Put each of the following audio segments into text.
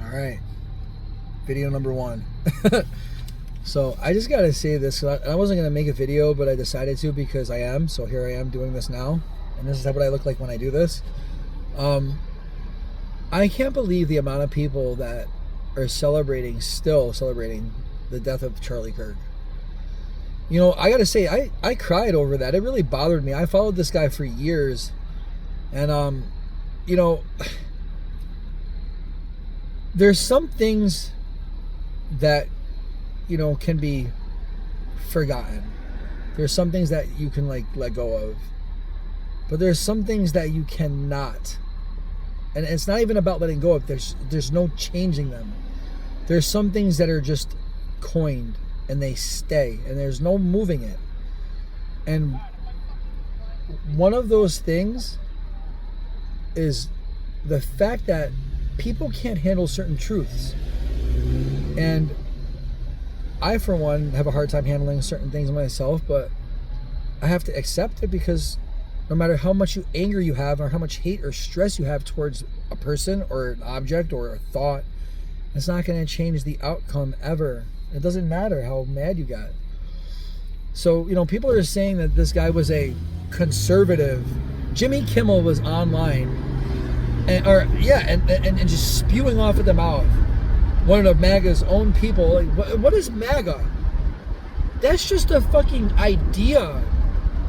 All right, video number one. So I just gotta say this. I wasn't gonna make a video, but I decided to because I am. So here I am doing this now, and this is what I look like when I do this. I can't believe the amount of people that are still celebrating the death of Charlie Kirk. You know, I gotta say, I cried over that. It really bothered me. I followed this guy for years, and you know, there's some things that, you know, can be forgotten. There's some things that you can like let go of, but there's some things that you cannot. And it's not even about letting go of. There's no changing them. There's some things that are just coined and they stay, and there's no moving it. And one of those things is the fact that people can't handle certain truths. And I, for one, have a hard time handling certain things myself, but I have to accept it, because no matter how much anger you have or how much hate or stress you have towards a person or an object or a thought, it's not going to change the outcome ever. It doesn't matter how mad you got. So, you know, people are saying that this guy was a conservative. Jimmy Kimmel was online and just spewing off at the mouth. One of MAGA's own people. Like, what is MAGA? That's just a fucking idea.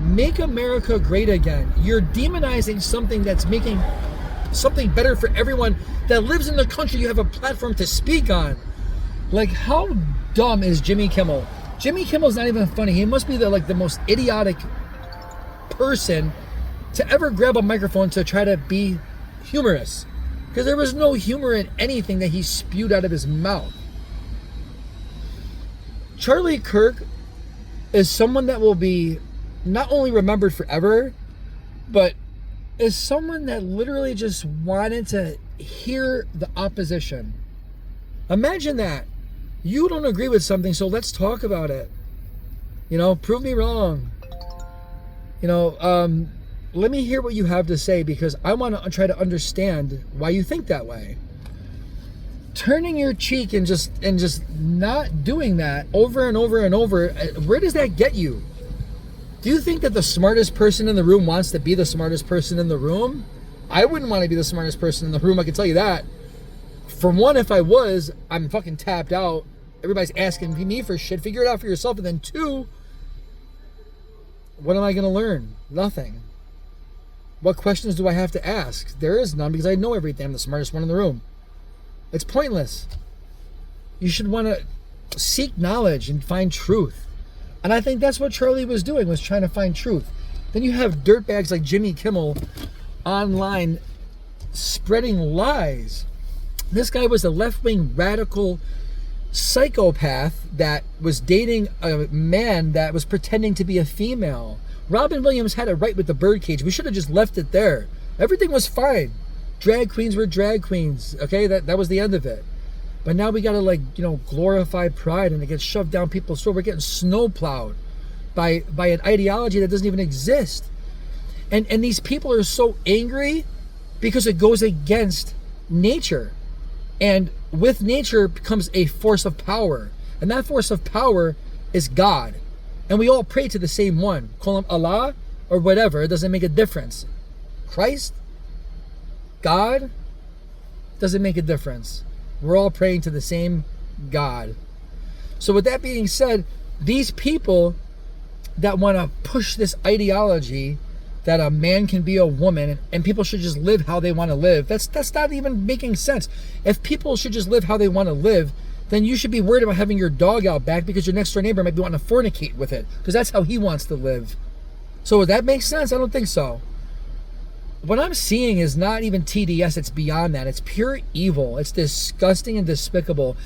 Make America great again. You're demonizing something that's making something better for everyone that lives in the country you have a platform to speak on. Like, how dumb is Jimmy Kimmel? Jimmy Kimmel's not even funny. He must be the most idiotic person to ever grab a microphone to try to be humorous, because there was no humor in anything that he spewed out of his mouth. Charlie Kirk is someone that will be not only remembered forever, but is someone that literally just wanted to hear the opposition. Imagine that. You don't agree with something, so let's talk about it. You know, prove me wrong. You know, let me hear what you have to say, because I want to try to understand why you think that way. Turning your cheek and just not doing that over and over and over, where does that get you? Do you think that the smartest person in the room wants to be the smartest person in the room? I wouldn't want to be the smartest person in the room, I can tell you that. For one, if I was, I'm fucking tapped out. Everybody's asking me for shit. Figure it out for yourself. And then two, what am I going to learn? Nothing. What questions do I have to ask? There is none, because I know everything. I'm the smartest one in the room. It's pointless. You should want to seek knowledge and find truth. And I think that's what Charlie was doing, was trying to find truth. Then you have dirtbags like Jimmy Kimmel online spreading lies. This guy was a left-wing radical psychopath that was dating a man that was pretending to be a female. Robin Williams had it right with the birdcage. We should have just left it there. Everything was fine. Drag queens were drag queens. Okay, that was the end of it. But now we gotta glorify pride, and it gets shoved down people's throat. We're getting snowplowed by an ideology that doesn't even exist. And these people are so angry because it goes against nature. And with nature comes a force of power. And that force of power is God. And we all pray to the same one. Call him Allah or whatever. It doesn't make a difference. Christ, God, doesn't make a difference. We're all praying to the same God. So with that being said, these people that want to push this ideology that a man can be a woman and people should just live how they want to live, that's not even making sense. If people should just live how they want to live, then you should be worried about having your dog out back because your next door neighbor might be wanting to fornicate with it, because that's how he wants to live. So would that make sense? I don't think so. What I'm seeing is not even TDS, it's beyond that. It's pure evil. It's disgusting and despicable.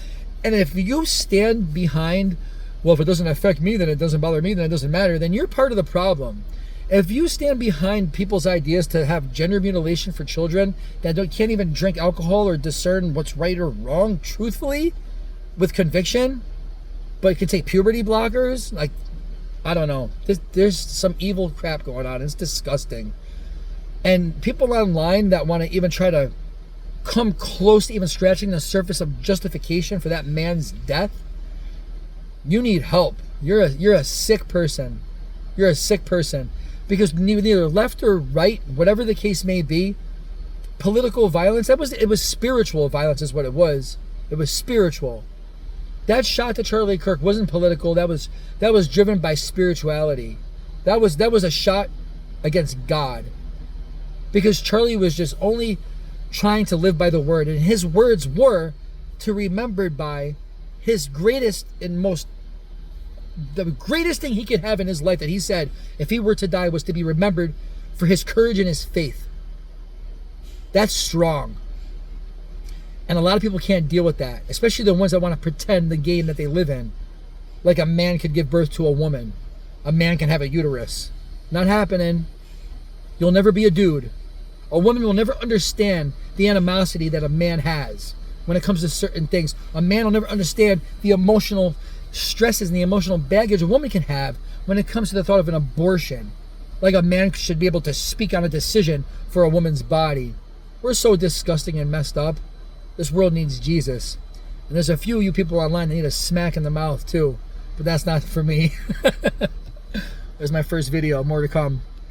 And if you stand behind, well, if it doesn't affect me, then it doesn't bother me, then it doesn't matter, then you're part of the problem. If you stand behind people's ideas to have gender mutilation for children that can't even drink alcohol or discern what's right or wrong truthfully with conviction, but can take puberty blockers, like, I don't know. There's some evil crap going on. It's disgusting. And people online that want to even try to come close to even scratching the surface of justification for that man's death, you need help. You're a sick person. You're a sick person. Because neither left or right, whatever the case may be, political violence, it was spiritual violence is what it was. It was spiritual. That shot to Charlie Kirk wasn't political. That was driven by spirituality. That was a shot against God. Because Charlie was just only trying to live by the word, and his words were to remembered by his greatest and the greatest thing he could have in his life that he said if he were to die was to be remembered for his courage and his faith. That's strong. And a lot of people can't deal with that, especially the ones that want to pretend the game that they live in. Like a man could give birth to a woman. A man can have a uterus. Not happening. You'll never be a dude. A woman will never understand the animosity that a man has when it comes to certain things. A man will never understand the emotional stresses and the emotional baggage a woman can have when it comes to the thought of an abortion. Like a man should be able to speak on a decision for a woman's body. We're so disgusting and messed up. This world needs Jesus. And there's a few of you people online that need a smack in the mouth too. But that's not for me. There's my first video. More to come.